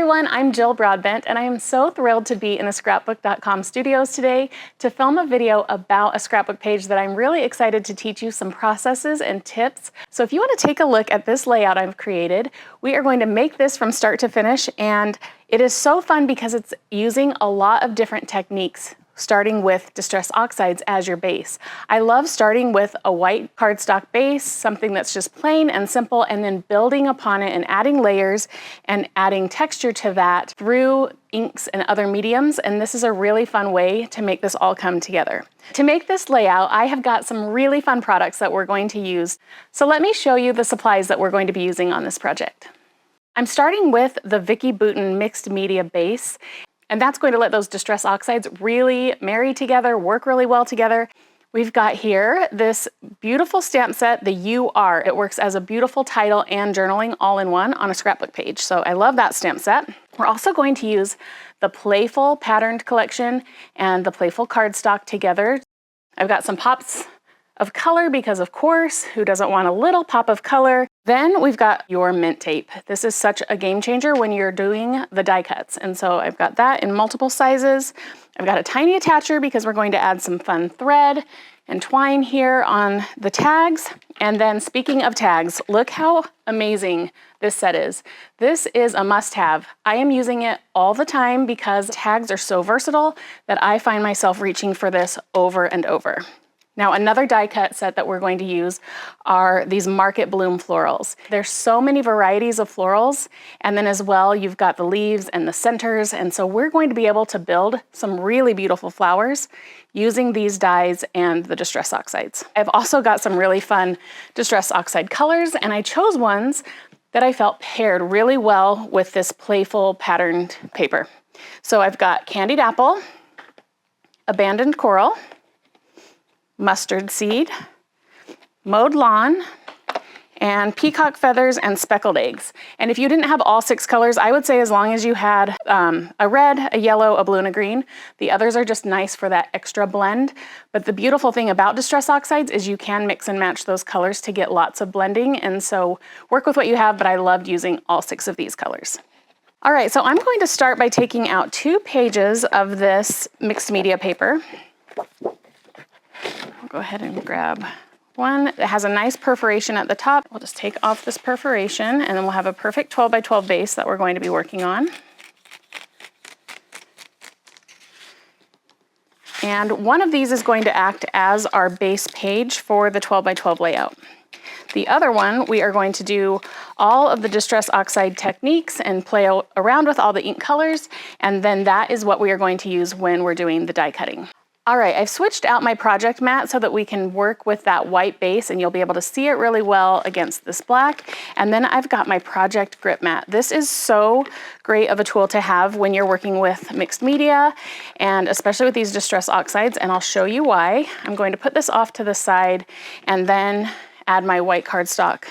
everyone, I'm Jill Broadbent, and I am so thrilled to be in the Scrapbook.com studios today to film a video about a scrapbook page that I'm really excited to teach you some processes and tips. So if you want to take a look at this layout I've created, we are going to make this from start to finish, and it is so fun because it's using a lot of different techniques, starting with distress oxides as your base. I love starting with a white cardstock base, something that's just plain and simple, and then building upon it and adding layers and adding texture to that through inks and other mediums, and this is a really fun way to make this all come together. To make this layout, I have got some really fun products that we're going to use, so let me show you the supplies that we're going to be using on this project. I'm starting with the Vicki Boutin mixed media base, and that's going to let those distress oxides really marry together, work really well together. We've got here this beautiful stamp set, the You Are. It works as a beautiful title and journaling all in one on a scrapbook page. So I love that stamp set. We're also going to use the Playful Patterned Collection and the Playful Cardstock together. I've got some pops of color because, of course, who doesn't want a little pop of color? Then we've got your mint tape. This is such a game changer when you're doing the die cuts. And so I've got that in multiple sizes. I've got a tiny attacher because we're going to add some fun thread and twine here on the tags. And then speaking of tags, look how amazing this set is. This is a must-have. I am using it all the time because tags are so versatile that I find myself reaching for this over and over. Now, another die cut set that we're going to use are these Market Bloom florals. There's so many varieties of florals, and then as well, you've got the leaves and the centers, and so we're going to be able to build some really beautiful flowers using these dyes and the distress oxides. I've also got some really fun distress oxide colors, and I chose ones that I felt paired really well with this playful patterned paper. So I've got Candied Apple, Abandoned Coral, Mustard Seed, Mowed Lawn, and Peacock Feathers and Speckled Eggs. And if you didn't have all 6 colors, I would say as long as you had a red, a yellow, a blue, and a green, the others are just nice for that extra blend. But the beautiful thing about distress oxides is you can mix and match those colors to get lots of blending, and so work with what you have, but I loved using all 6 of these colors. All right, so I'm going to start by taking out 2 pages of this mixed media paper. I'll go ahead and grab one that has a nice perforation at the top. We'll just take off this perforation, and then we'll have a perfect 12 by 12 base that we're going to be working on. And one of these is going to act as our base page for the 12 by 12 layout. The other one, we are going to do all of the distress oxide techniques and play around with all the ink colors, and then that is what we are going to use when we're doing the die cutting. All right, I've switched out my project mat so that we can work with that white base and you'll be able to see it really well against this black. And then I've got my project grip mat. This is so great of a tool to have when you're working with mixed media and especially with these distress oxides, and I'll show you why. I'm going to put this off to the side and then add my white cardstock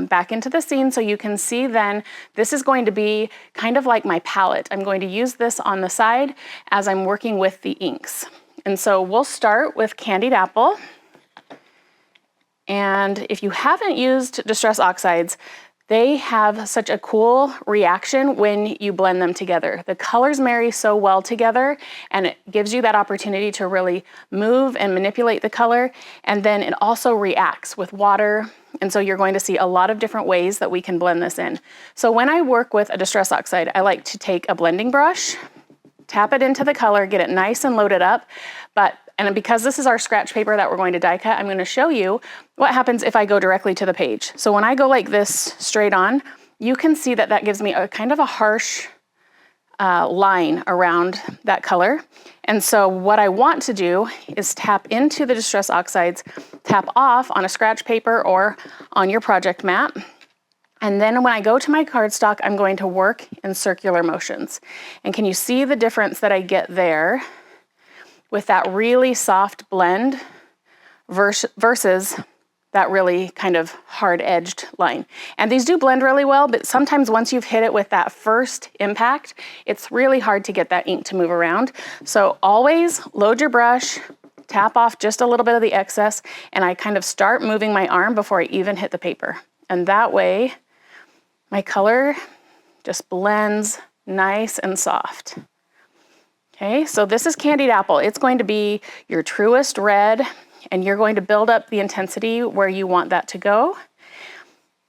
back into the scene so you can see then this is going to be kind of like my palette. I'm going to use this on the side as I'm working with the inks. And so we'll start with Candied Apple. And if you haven't used distress oxides, they have such a cool reaction when you blend them together. The colors marry so well together, and it gives you that opportunity to really move and manipulate the color. And then it also reacts with water. And so you're going to see a lot of different ways that we can blend this in. So when I work with a distress oxide, I like to take a blending brush, tap it into the color, get it nice and loaded up. And because this is our scratch paper that we're going to die cut, I'm going to show you what happens if I go directly to the page. So when I go like this straight on, you can see that that gives me a kind of a harsh line around that color. And so what I want to do is tap into the distress oxides, tap off on a scratch paper or on your project mat. And then when I go to my cardstock, I'm going to work in circular motions. And can you see the difference that I get there with that really soft blend versus that really kind of hard-edged line? And these do blend really well, but sometimes once you've hit it with that first impact, it's really hard to get that ink to move around. So always load your brush, tap off just a little bit of the excess, and I kind of start moving my arm before I even hit the paper. And that way, my color just blends nice and soft. Okay, so this is candied apple. It's going to be your truest red, and you're going to build up the intensity where you want that to go.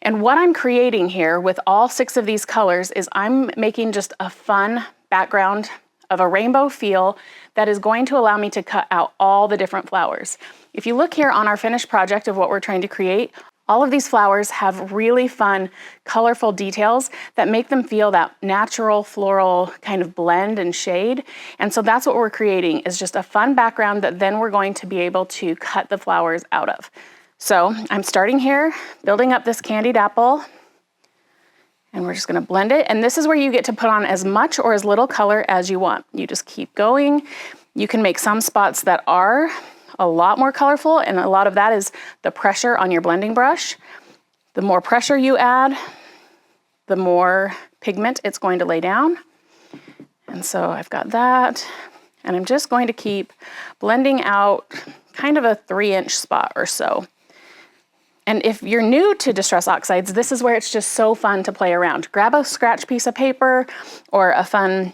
And what I'm creating here with all 6 of these colors is I'm making just a fun background of a rainbow feel that is going to allow me to cut out all the different flowers. If you look here on our finished project of what we're trying to create, all of these flowers have really fun, colorful details that make them feel that natural floral kind of blend and shade. And so that's what we're creating, is just a fun background that then we're going to be able to cut the flowers out of. So I'm starting here, building up this candied apple, and we're just gonna blend it. And this is where you get to put on as much or as little color as you want. You just keep going. You can make some spots that are a lot more colorful, and a lot of that is the pressure on your blending brush. The more pressure you add, the more pigment it's going to lay down. And so I've got that, and I'm just going to keep blending out kind of a 3-inch spot or so. And if you're new to Distress Oxides, this is where it's just so fun to play around. Grab a scratch piece of paper or a fun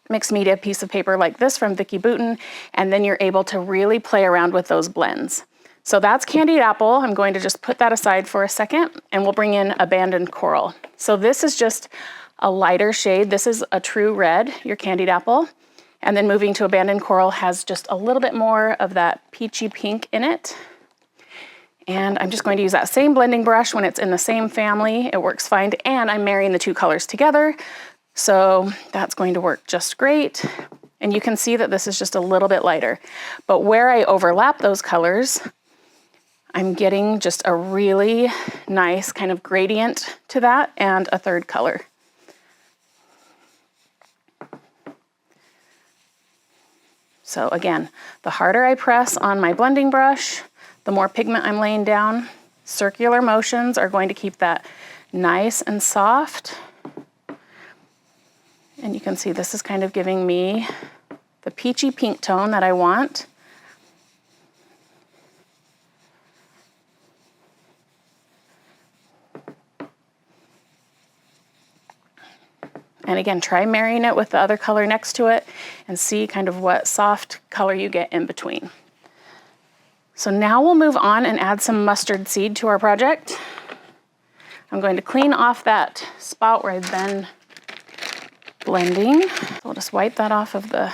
mixed media piece of paper like this from Vicki Boutin, and then you're able to really play around with those blends. So that's candied apple. I'm going to just put that aside for a second, and we'll bring in abandoned coral. So this is just a lighter shade. This is a true red, your candied apple. And then moving to abandoned coral has just a little bit more of that peachy pink in it. And I'm just going to use that same blending brush when it's in the same family. It works fine, and I'm marrying the 2 colors together. So that's going to work just great. And you can see that this is just a little bit lighter. But where I overlap those colors, I'm getting just a really nice kind of gradient to that and a 3rd color. So again, the harder I press on my blending brush, the more pigment I'm laying down. Circular motions are going to keep that nice and soft. And you can see this is kind of giving me the peachy pink tone that I want. And again, try marrying it with the other color next to it and see kind of what soft color you get in between. So now we'll move on and add some mustard seed to our project. I'm going to clean off that spot where I've been blending. We'll just wipe that off of the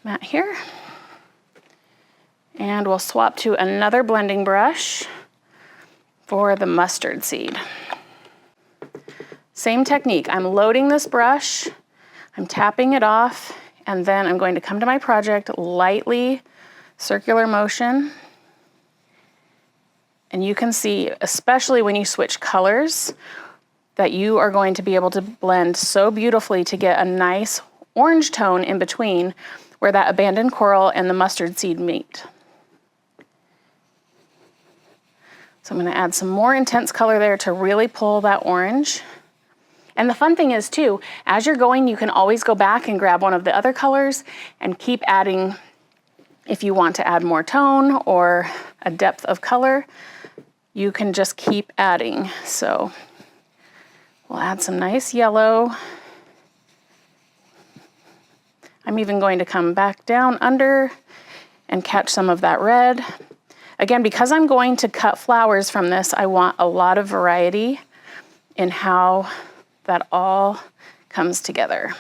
mat here. And we'll swap to another blending brush for the mustard seed. Same technique. I'm loading this brush, I'm tapping it off, and then I'm going to come to my project, lightly circular motion. And you can see, especially when you switch colors, that you are going to be able to blend so beautifully to get a nice orange tone in between where that abandoned coral and the mustard seed meet. So I'm going to add some more intense color there to really pull that orange. And the fun thing is too, as you're going, you can always go back and grab one of the other colors and keep adding if you want to add more tone or a depth of color. You can just keep adding. So we'll add some nice yellow. I'm even going to come back down under and catch some of that red. Again, because I'm going to cut flowers from this, I want a lot of variety in how that all comes together.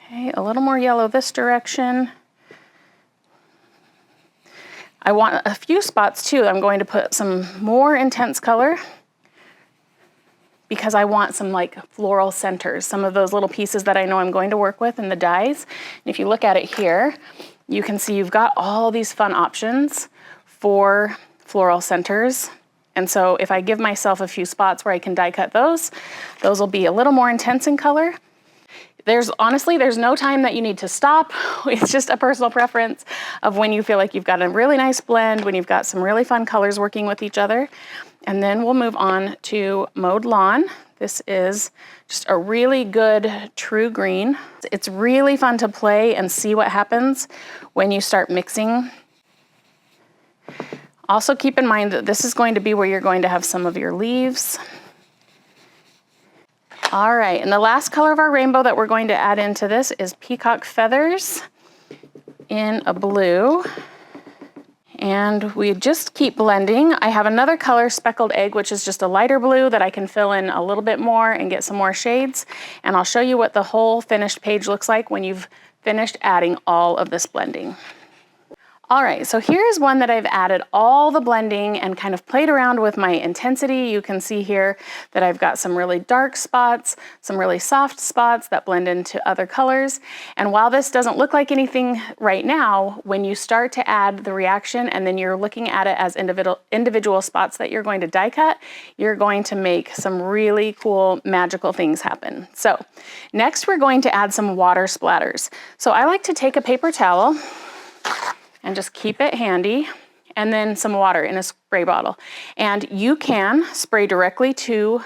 Okay, a little more yellow this direction. I want a few spots too. I'm going to put some more intense color because I want some like floral centers, some of those little pieces that I know I'm going to work with in the dies. And if you look at it here, you can see you've got all these fun options for floral centers. And so if I give myself a few spots where I can die cut those will be a little more intense in color. Honestly, there's no time that you need to stop. It's just a personal preference of when you feel like you've got a really nice blend, when you've got some really fun colors working with each other. And then we'll move on to Mowed Lawn. This is just a really good true green. It's really fun to play and see what happens when you start mixing. Also keep in mind that this is going to be where you're going to have some of your leaves. All right, and the last color of our rainbow that we're going to add into this is peacock feathers in a blue. And we just keep blending. I have another color, speckled egg, which is just a lighter blue that I can fill in a little bit more and get some more shades. And I'll show you what the whole finished page looks like when you've finished adding all of this blending. All right, so here's one that I've added all the blending and kind of played around with my intensity. You can see here that I've got some really dark spots, some really soft spots that blend into other colors. And while this doesn't look like anything right now, when you start to add the reaction and then you're looking at it as individual spots that you're going to die cut, you're going to make some really cool magical things happen. So next we're going to add some water splatters. So I like to take a paper towel and just keep it handy, and then some water in a spray bottle. And you can spray directly to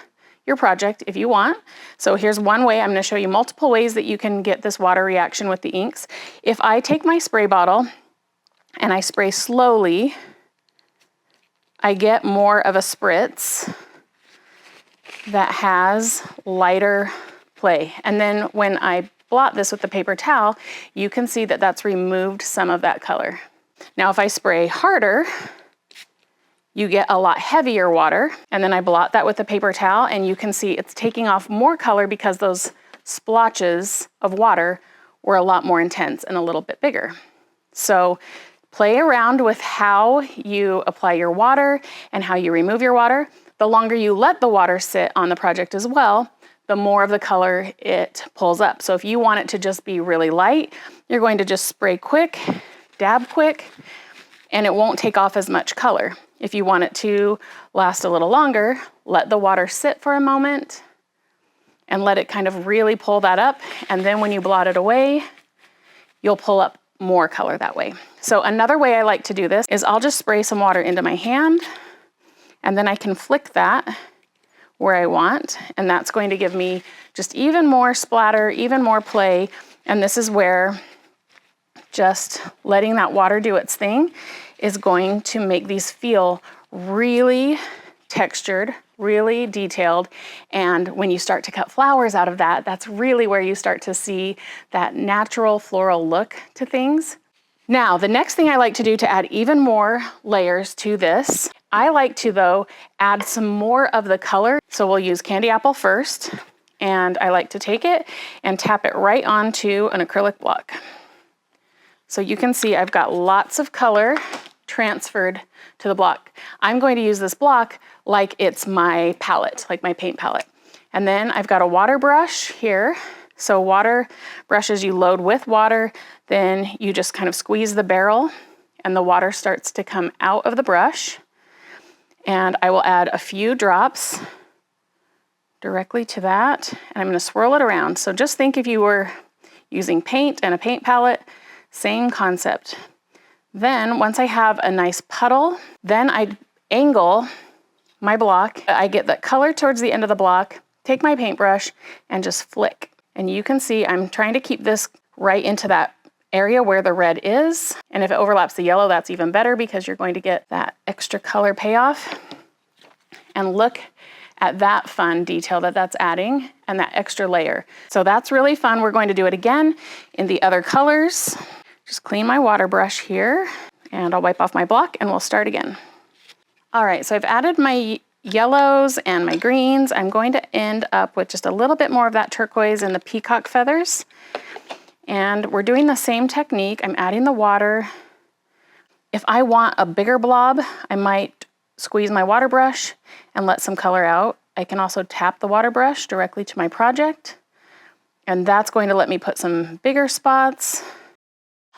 your project if you want. So here's one way. I'm going to show you multiple ways that you can get this water reaction with the inks. If I take my spray bottle and I spray slowly, I get more of a spritz that has lighter play. And then when I blot this with the paper towel, you can see that that's removed some of that color. Now if I spray harder, you get a lot heavier water, and then I blot that with the paper towel and you can see it's taking off more color because those splotches of water were a lot more intense and a little bit bigger. So play around with how you apply your water and how you remove your water. The longer you let the water sit on the project as well, the more of the color it pulls up. So if you want it to just be really light, you're going to just spray quick, dab quick, and it won't take off as much color. If you want it to last a little longer, let the water sit for a moment and let it kind of really pull that up. And then when you blot it away, you'll pull up more color that way. So another way I like to do this is I'll just spray some water into my hand, and then I can flick that where I want, and that's going to give me just even more splatter, even more play. And this is where just letting that water do its thing is going to make these feel really textured, really detailed. And when you start to cut flowers out of that, that's really where you start to see that natural floral look to things. Now, the next thing I like to do to add even more layers to this, I like to, though, add some more of the color. So we'll use candy apple first, and I like to take it and tap it right onto an acrylic block. So you can see I've got lots of color transferred to the block. I'm going to use this block like it's my palette, like my paint palette. And then I've got a water brush here. So water brushes you load with water, then you just kind of squeeze the barrel and the water starts to come out of the brush. And I will add a few drops directly to that, and I'm going to swirl it around. So just think if you were using paint and a paint palette, same concept. Then once I have a nice puddle, then I angle my block. I get that color towards the end of the block, take my paintbrush and just flick. And you can see I'm trying to keep this right into that area where the red is. And if it overlaps the yellow, that's even better because you're going to get that extra color payoff. And look at that fun detail that that's adding and that extra layer. So that's really fun. We're going to do it again in the other colors. Just clean my water brush here and I'll wipe off my block and we'll start again. All right, so I've added my yellows and my greens. I'm going to end up with just a little bit more of that turquoise and the peacock feathers. And we're doing the same technique. I'm adding the water. If I want a bigger blob, I might squeeze my water brush and let some color out. I can also tap the water brush directly to my project, and that's going to let me put some bigger spots.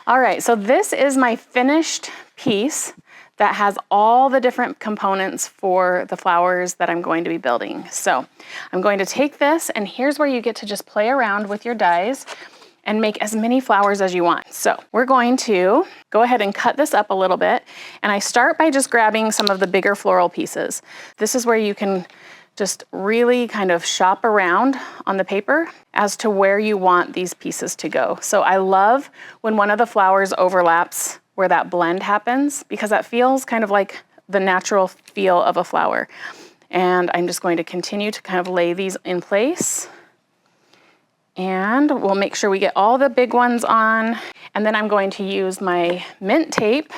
All right, so this is my finished piece that has all the different components for the flowers that I'm going to be building. So I'm going to take this, and here's where you get to just play around with your dies and make as many flowers as you want. So we're going to go ahead and cut this up a little bit. And I start by just grabbing some of the bigger floral pieces. This is where you can just really kind of shop around on the paper as to where you want these pieces to go. So I love when one of the flowers overlaps where that blend happens, because that feels kind of like the natural feel of a flower. And I'm just going to continue to kind of lay these in place And we'll make sure we get all the big ones on. And then I'm going to use my mint tape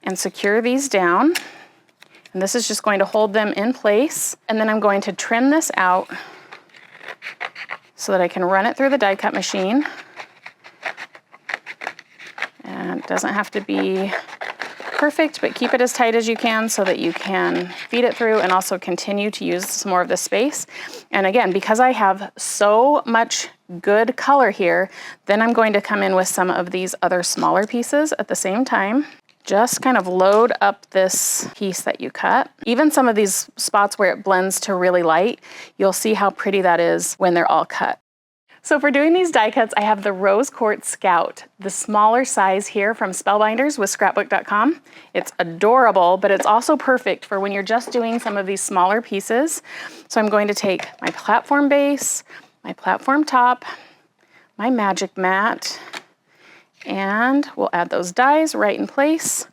and secure these down. And this is just going to hold them in place. And then I'm going to trim this out so that I can run it through the die cut machine. And it doesn't have to be perfect, but keep it as tight as you can so that you can feed it through and also continue to use some more of the space. And again, because I have so much good color here, then I'm going to come in with some of these other smaller pieces at the same time. Just kind of load up this piece that you cut. Even some of these spots where it blends to really light, you'll see how pretty that is when they're all cut. So for doing these die cuts, I have the Rose Quartz Scout, the smaller size here from Spellbinders with Scrapbook.com. It's adorable, but it's also perfect for when you're just doing some of these smaller pieces. So I'm going to take my platform base, my platform top, my magic mat, and we'll add those dies right in place.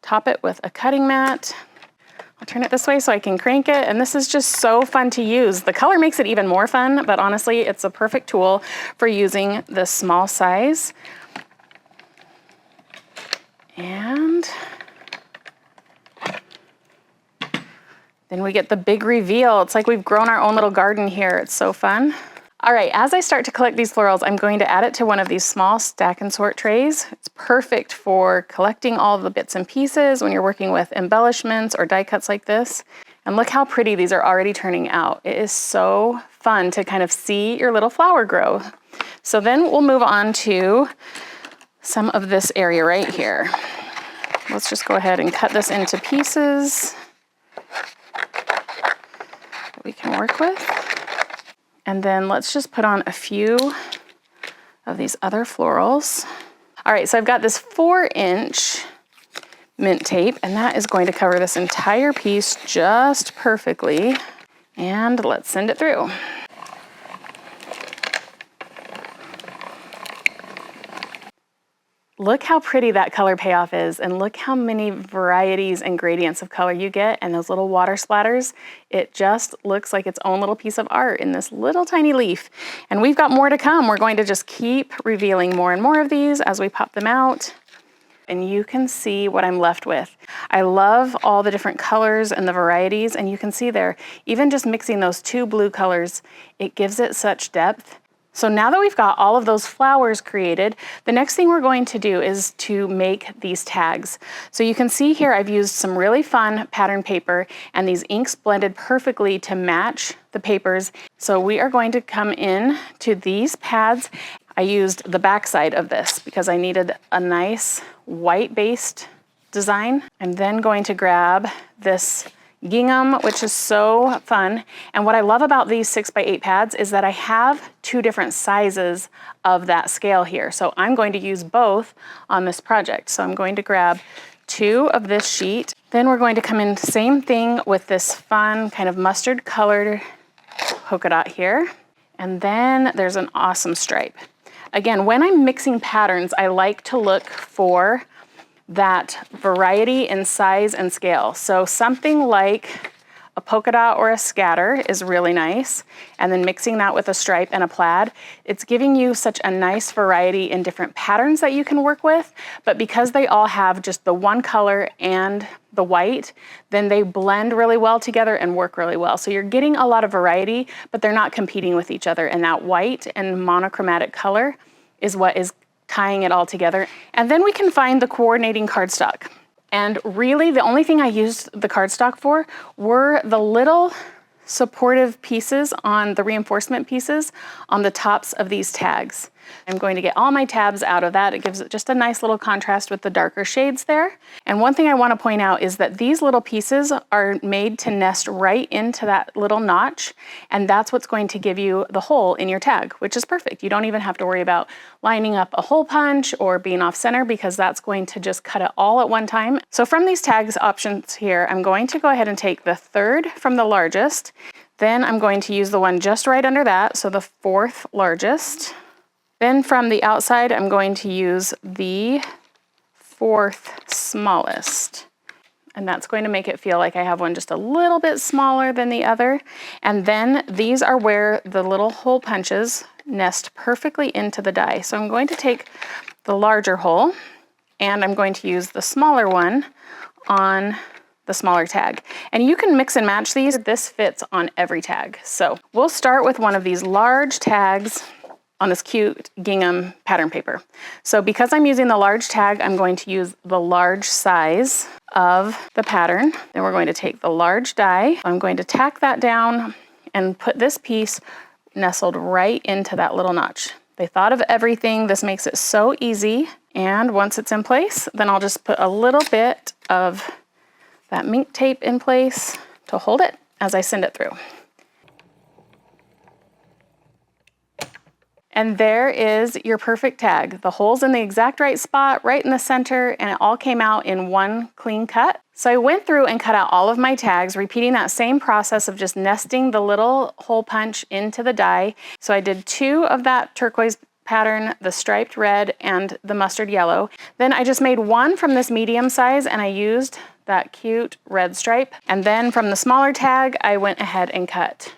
Top it with a cutting mat. I'll turn it this way so I can crank it, and this is just so fun to use. The color makes it even more fun, but honestly, it's a perfect tool for using this small size. And then we get the big reveal. It's like we've grown our own little garden here. It's so fun. All right, as I start to collect these florals, I'm going to add it to one of these small stack and sort trays. It's perfect for collecting all the bits and pieces when you're working with embellishments or die cuts like this. And look how pretty these are already turning out. It is so fun to kind of see your little flower grow. So then we'll move on to some of this area right here. Let's just go ahead and cut this into pieces that we can work with. And then let's just put on a few of these other florals. All right, so I've got this 4-inch mint tape, and that is going to cover this entire piece just perfectly. And let's send it through. Look how pretty that color payoff is, and look how many varieties and gradients of color you get, and those little water splatters. It just looks like its own little piece of art in this little tiny leaf. And we've got more to come. We're going to just keep revealing more and more of these as we pop them out. And you can see what I'm left with. I love all the different colors and the varieties, and you can see there, even just mixing those 2 blue colors, it gives it such depth. So now that we've got all of those flowers created, the next thing we're going to do is to make these tags. So you can see here I've used some really fun pattern paper, and these inks blended perfectly to match the papers. So we are going to come in to these pads. I used the back side of this because I needed a nice white-based design. I'm then going to grab this gingham, which is so fun. And what I love about these 6x8 pads is that I have 2 different sizes of that scale here. So I'm going to use both on this project. So I'm going to grab 2 of this sheet. Then we're going to come in same thing with this fun kind of mustard colored polka dot here. And then there's an awesome stripe. Again, when I'm mixing patterns, I like to look for that variety in size and scale. So something like a polka dot or a scatter is really nice. And then mixing that with a stripe and a plaid, it's giving you such a nice variety in different patterns that you can work with. But because they all have just the one color and the white, then they blend really well together and work really well. So you're getting a lot of variety, but they're not competing with each other. And that white and monochromatic color is what is tying it all together. And then we can find the coordinating cardstock. And really the only thing I used the cardstock for were the little supportive pieces on the reinforcement pieces on the tops of these tags. I'm going to get all my tabs out of that. It gives it just a nice little contrast with the darker shades there. And one thing I want to point out is that these little pieces are made to nest right into that little notch, and that's what's going to give you the hole in your tag, which is perfect. You don't even have to worry about lining up a hole punch or being off center, because that's going to just cut it all at one time. So from these tags options here, I'm going to go ahead and take the 3rd from the largest. Then I'm going to use the one just right under that, so the 4th largest. Then from the outside, I'm going to use the 4th smallest. and that's going to make it feel like I have one just a little bit smaller than the other. And then these are where the little hole punches nest perfectly into the die. So I'm going to take the larger hole and I'm going to use the smaller one on the smaller tag. And you can mix and match these. This fits on every tag. So we'll start with one of these large tags on this cute gingham pattern paper. So because I'm using the large tag, I'm going to use the large size of the pattern. Then we're going to take the large die. I'm going to tack that down and put this piece nestled right into that little notch. They thought of everything. This makes it so easy. And once it's in place, then I'll just put a little bit of that mink tape in place to hold it as I send it through. And there is your perfect tag. The hole's in the exact right spot, right in the center, and it all came out in one clean cut. So I went through and cut out all of my tags, repeating that same process of just nesting the little hole punch into the die. So I did 2 of that turquoise pattern, the striped red and the mustard yellow. Then I just made 1 from this medium size and I used that cute red stripe. And then from the smaller tag, I went ahead and cut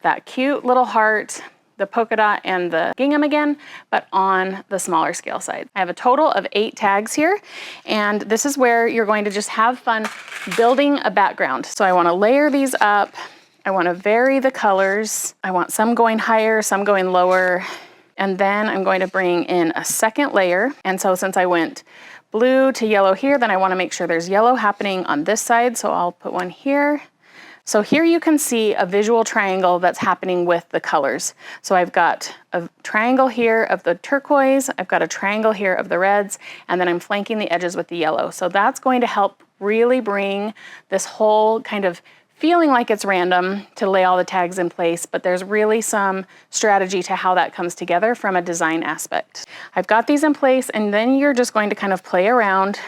that cute little heart, the polka dot and the gingham again, but on the smaller scale side. I have a total of 8 tags here, and this is where you're going to just have fun building a background. So I want to layer these up. I want to vary the colors. I want some going higher, some going lower, and then I'm going to bring in a second layer. And so since I went blue to yellow here, then I want to make sure there's yellow happening on this side, so I'll put one here. So here you can see a visual triangle that's happening with the colors. So I've got a triangle here of the turquoise, I've got a triangle here of the reds, and then I'm flanking the edges with the yellow. So that's going to help really bring this whole kind of feeling like it's random to lay all the tags in place, but there's really some strategy to how that comes together from a design aspect. I've got these in place, and then you're just going to kind of play around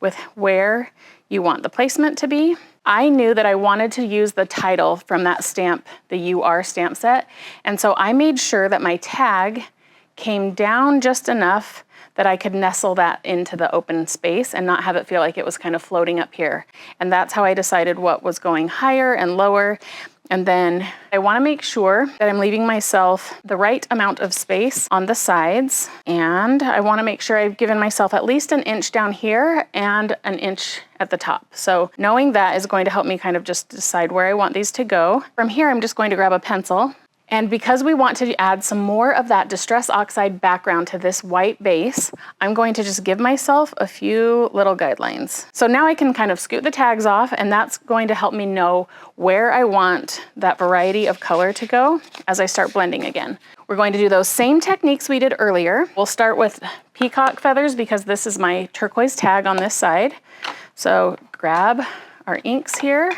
with where you want the placement to be. I knew that I wanted to use the title from that stamp, the UR stamp set, and so I made sure that my tag came down just enough that I could nestle that into the open space and not have it feel like it was kind of floating up here. And that's how I decided what was going higher and lower. And then I want to make sure that I'm leaving myself the right amount of space on the sides. And I want to make sure I've given myself at least 1 inch down here and 1 inch at the top. So knowing that is going to help me kind of just decide where I want these to go. From here, I'm just going to grab a pencil. And because we want to add some more of that Distress Oxide background to this white base, I'm going to just give myself a few little guidelines. So now I can kind of scoot the tags off, and that's going to help me know where I want that variety of color to go as I start blending again. We're going to do those same techniques we did earlier. We'll start with peacock feathers because this is my turquoise tag on this side. So grab our inks here.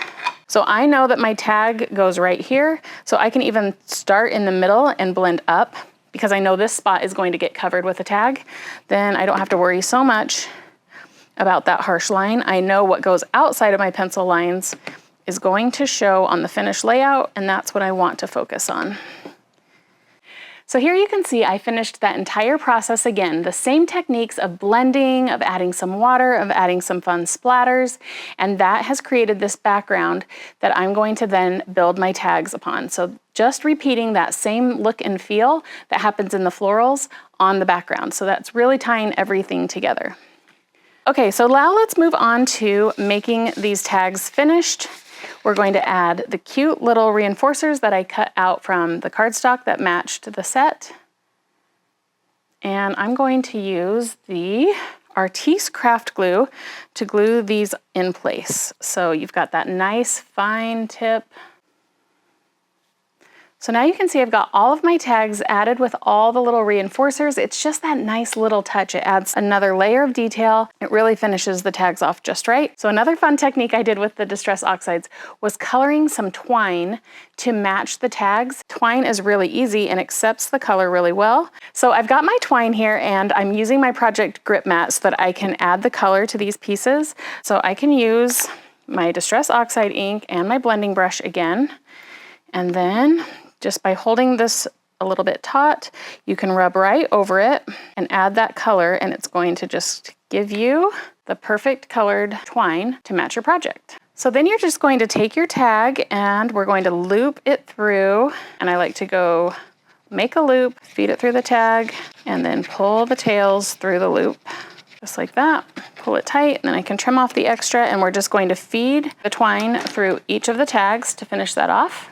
So I know that my tag goes right here, so I can even start in the middle and blend up because I know this spot is going to get covered with a tag. Then I don't have to worry so much about that harsh line. I know what goes outside of my pencil lines is going to show on the finished layout, and that's what I want to focus on. So here you can see I finished that entire process again, the same techniques of blending, of adding some water, of adding some fun splatters, and that has created this background that I'm going to then build my tags upon. So just repeating that same look and feel that happens in the florals on the background. So that's really tying everything together. Okay, so now let's move on to making these tags finished. We're going to add the cute little reinforcers that I cut out from the cardstock that matched the set. And I'm going to use the Artiste craft glue to glue these in place. So you've got that nice fine tip. So now you can see I've got all of my tags added with all the little reinforcers. It's just that nice little touch. It adds another layer of detail. It really finishes the tags off just right. So another fun technique I did with the Distress Oxides was coloring some twine to match the tags. Twine is really easy and accepts the color really well. So I've got my twine here and I'm using my project grip mat so that I can add the color to these pieces. So I can use my Distress Oxide ink and my blending brush again. And then just by holding this a little bit taut, you can rub right over it and add that color, and it's going to just give you the perfect colored twine to match your project. So then you're just going to take your tag and we're going to loop it through. And I like to go make a loop, feed it through the tag, and then pull the tails through the loop. Just like that. Pull it tight, and then I can trim off the extra, and we're just going to feed the twine through each of the tags to finish that off.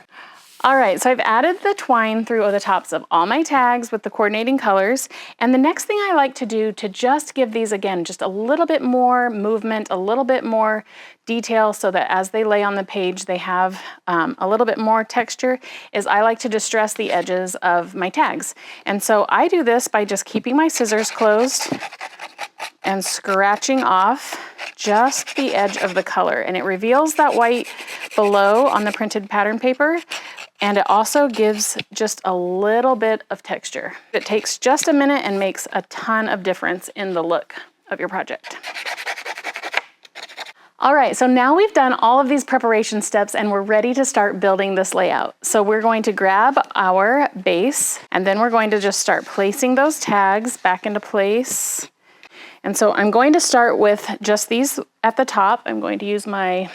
All right, so I've added the twine through the tops of all my tags with the coordinating colors. And the next thing I like to do to just give these, again, just a little bit more movement, a little bit more detail so that as they lay on the page, they have a little bit more texture, is I like to distress the edges of my tags. And so I do this by just keeping my scissors closed and scratching off just the edge of the color. And it reveals that white below on the printed pattern paper. And it also gives just a little bit of texture. It takes just a minute and makes a ton of difference in the look of your project. All right, so now we've done all of these preparation steps and we're ready to start building this layout. So we're going to grab our base and then we're going to just start placing those tags back into place. And so I'm going to start with just these at the top. I'm going to use my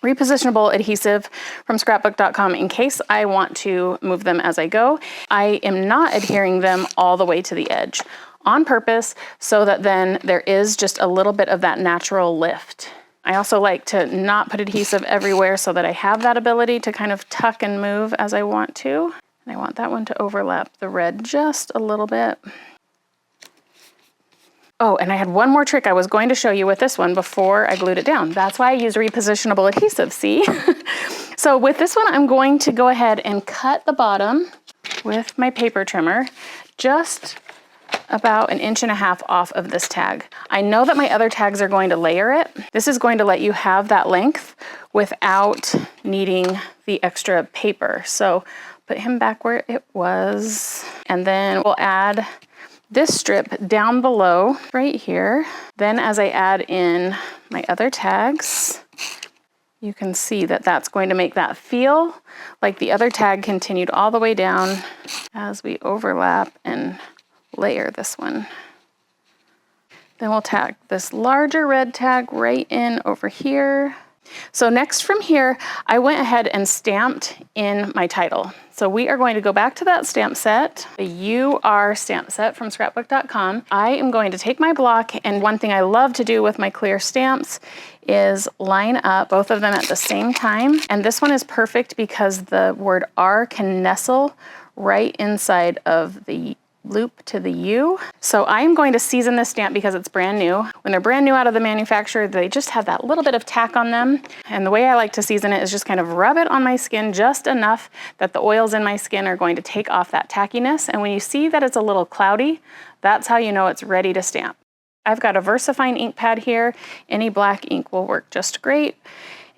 repositionable adhesive from Scrapbook.com in case I want to move them as I go. I am not adhering them all the way to the edge on purpose so that then there is just a little bit of that natural lift. I also like to not put adhesive everywhere so that I have that ability to kind of tuck and move as I want to. And I want that one to overlap the red just a little bit. Oh, and I had one more trick I was going to show you with this one before I glued it down. That's why I use repositionable adhesive, see? So with this one, I'm going to go ahead and cut the bottom with my paper trimmer, just about 1.5 inches off of this tag. I know that my other tags are going to layer it. This is going to let you have that length without needing the extra paper. So put him back where it was, and then we'll add this strip down below right here. Then as I add in my other tags, you can see that that's going to make that feel like the other tag continued all the way down as we overlap and layer this one. Then we'll tack this larger red tag right in over here. So next from here, I went ahead and stamped in my title. So we are going to go back to that stamp set, the UR stamp set from Scrapbook.com. I am going to take my block, and one thing I love to do with my clear stamps is line up both of them at the same time. And this one is perfect because the word R can nestle right inside of the loop to the U. So I'm going to season this stamp because it's brand new. When they're brand new out of the manufacturer, they just have that little bit of tack on them. And the way I like to season it is just kind of rub it on my skin just enough that the oils in my skin are going to take off that tackiness. And when you see that it's a little cloudy, that's how you know it's ready to stamp. I've got a VersaFine ink pad here. Any black ink will work just great.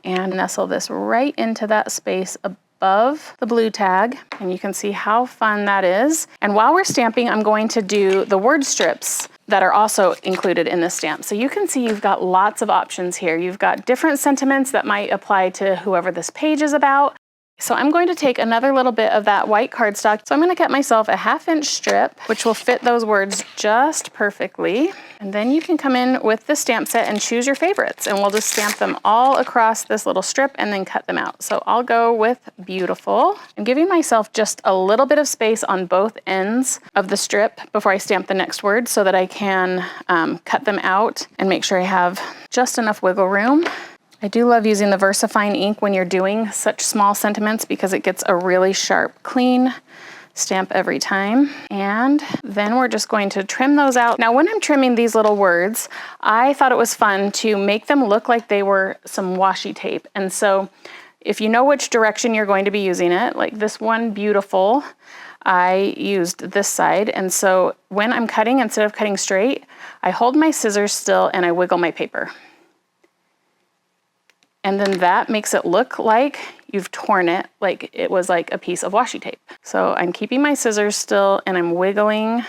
And nestle this right into that space above the blue tag, and you can see how fun that is. And while we're stamping, I'm going to do the word strips that are also included in this stamp. So you can see you've got lots of options here. You've got different sentiments that might apply to whoever this page is about. So I'm going to take another little bit of that white cardstock. So I'm going to cut myself a 1/2 inch strip, which will fit those words just perfectly. And then you can come in with the stamp set and choose your favorites. And we'll just stamp them all across this little strip and then cut them out. So I'll go with beautiful. I'm giving myself just a little bit of space on both ends of the strip before I stamp the next word so that I can cut them out and make sure I have just enough wiggle room. I do love using the VersaFine ink when you're doing such small sentiments because it gets a really sharp, clean stamp every time. And then we're just going to trim those out. Now, when I'm trimming these little words, I thought it was fun to make them look like they were some washi tape. And so if you know which direction you're going to be using it, like this one, beautiful, I used this side. And so when I'm cutting, instead of cutting straight, I hold my scissors still and I wiggle my paper. And then that makes it look like you've torn it, like it was like a piece of washi tape. So I'm keeping my scissors still and I'm wiggling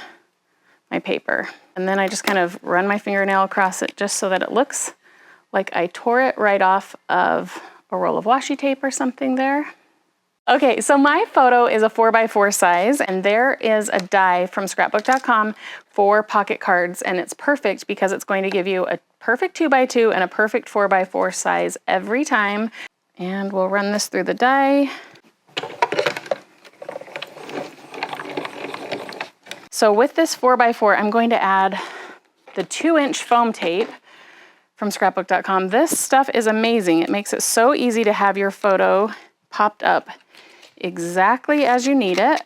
my paper. And then I just kind of run my fingernail across it just so that it looks like I tore it right off of a roll of washi tape or something there. Okay, so my photo is a 4x4 size, and there is a die from Scrapbook.com for pocket cards, and it's perfect because it's going to give you a perfect 2x2 and a perfect 4x4 size every time. And we'll run this through the die. So with this 4x4, I'm going to add the 2-inch foam tape from Scrapbook.com. This stuff is amazing. It makes it so easy to have your photo popped up exactly as you need it.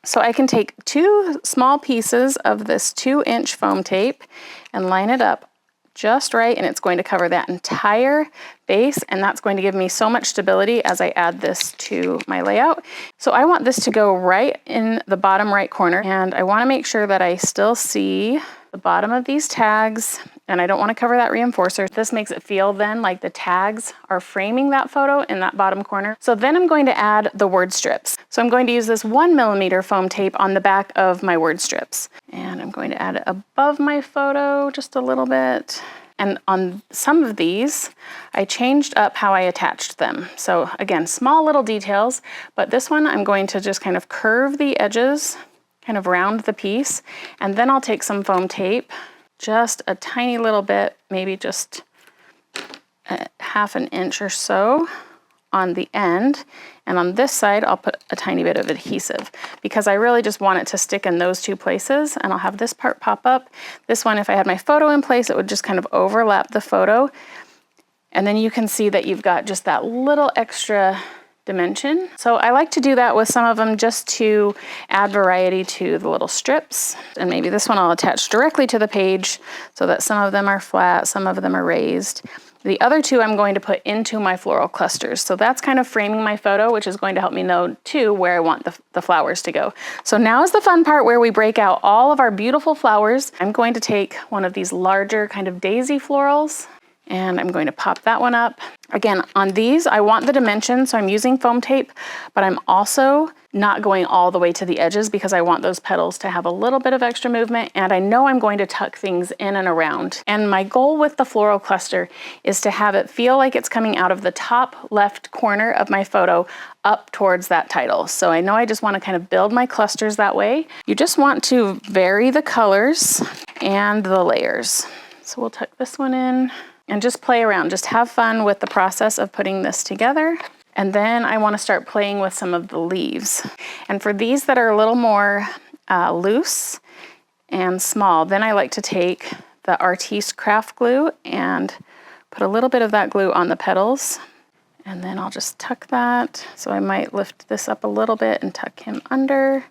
So I can take 2 small pieces of this 2-inch foam tape and line it up just right, and it's going to cover that entire base, and that's going to give me so much stability as I add this to my layout. So I want this to go right in the bottom right corner, and I want to make sure that I still see the bottom of these tags, and I don't want to cover that reinforcer. This makes it feel then like the tags are framing that photo in that bottom corner. So then I'm going to add the word strips. So I'm going to use this 1mm foam tape on the back of my word strips. And I'm going to add it above my photo just a little bit. And on some of these, I changed up how I attached them. So again, small little details, but this one I'm going to just kind of curve the edges, kind of round the piece, and then I'll take some foam tape, just a tiny little bit, maybe just a ½ an inch or so on the end. And on this side, I'll put a tiny bit of adhesive because I really just want it to stick in those 2 places. And I'll have this part pop up. This one, if I had my photo in place, it would just kind of overlap the photo. And then you can see that you've got just that little extra dimension. So I like to do that with some of them just to add variety to the little strips. And maybe this one I'll attach directly to the page so that some of them are flat, some of them are raised. The other 2 I'm going to put into my floral clusters. So that's kind of framing my photo, which is going to help me know too where I want the flowers to go. So now is the fun part where we break out all of our beautiful flowers. I'm going to take one of these larger kind of daisy florals, and I'm going to pop that one up. Again, on these, I want the dimension, so I'm using foam tape, but I'm also not going all the way to the edges because I want those petals to have a little bit of extra movement, and I know I'm going to tuck things in and around. And my goal with the floral cluster is to have it feel like it's coming out of the top left corner of my photo up towards that title. So I know I just want to kind of build my clusters that way. You just want to vary the colors and the layers. So we'll tuck this one in and just play around. Just have fun with the process of putting this together. And then I want to start playing with some of the leaves. And for these that are a little more loose and small, then I like to take the Artiste craft glue and put a little bit of that glue on the petals. And then I'll just tuck that. So I might lift this up a little bit and tuck him under.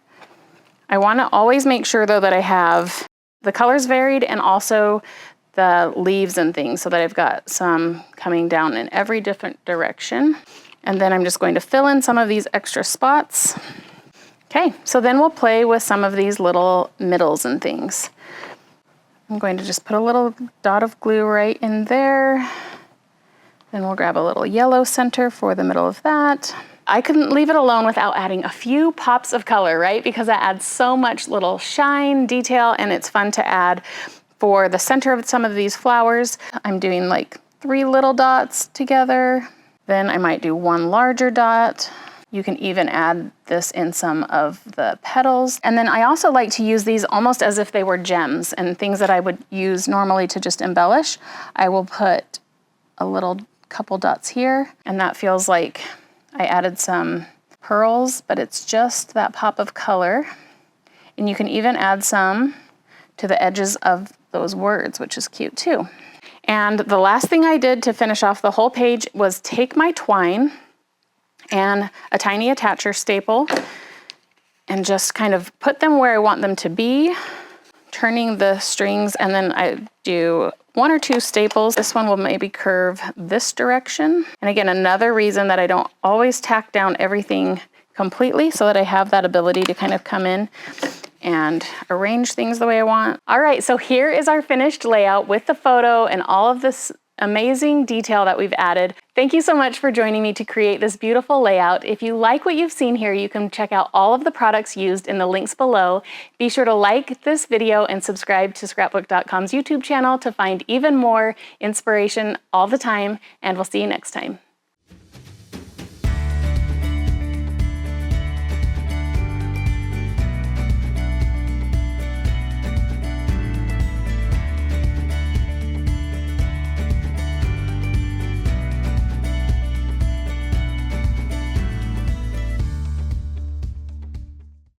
I want to always make sure though that I have the colors varied and also the leaves and things so that I've got some coming down in every different direction. And then I'm just going to fill in some of these extra spots. Okay, so then we'll play with some of these little middles and things. I'm going to just put a little dot of glue right in there. Then we'll grab a little yellow center for the middle of that. I couldn't leave it alone without adding a few pops of color, right? Because that adds so much little shine, detail, and it's fun to add. For the center of some of these flowers, I'm doing like 3 little dots together. Then I might do 1 larger dot. You can even add this in some of the petals. And then I also like to use these almost as if they were gems and things that I would use normally to just embellish. I will put a little couple dots here, and that feels like I added some pearls, but it's just that pop of color. And you can even add some to the edges of those words, which is cute too. And the last thing I did to finish off the whole page was take my twine and a tiny attacher staple and just kind of put them where I want them to be, turning the strings, and then I do 1 or 2 staples. This one will maybe curve this direction. And again, another reason that I don't always tack down everything completely so that I have that ability to kind of come in and arrange things the way I want. All right, so here is our finished layout with the photo and all of this amazing detail that we've added. Thank you so much for joining me to create this beautiful layout. If you like what you've seen here, you can check out all of the products used in the links below. Be sure to like this video and subscribe to Scrapbook.com's YouTube channel to find even more inspiration all the time, and we'll see you next time.